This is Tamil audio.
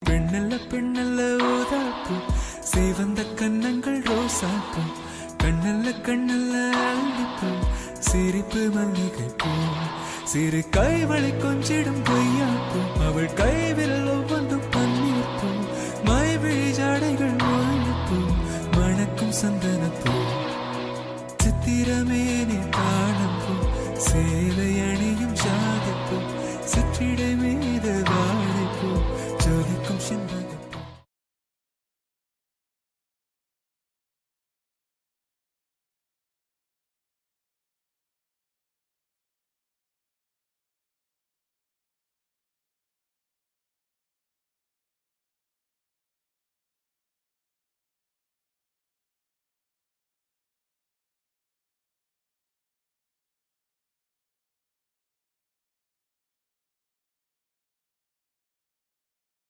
பெண்ணல்ல பெண்ணல்ல ஊதாப்பு சேவந்த கன்னங்கள் ரோசாப்பு கண்ணல்ல கண்ணல்ல அல்லிப்பு சிரிப்பு மல்லிகை பூ சிறு கைவளை கொஞ்சிடும் பொய்யாப்பு அவள் கைவில் ஒவ்வொன்றும் பன்னீர் பூ மைவிழி ஜாடைகள் ஒழிப்பு மணக்கும் சந்தனப்பூ சித்திரமேனே காணப்பூ சேலை அணியும் ஜாதிப்பூ சிற்றிடை மீது வாழைப்பூ ஜொலிக்கும் சிந்தனை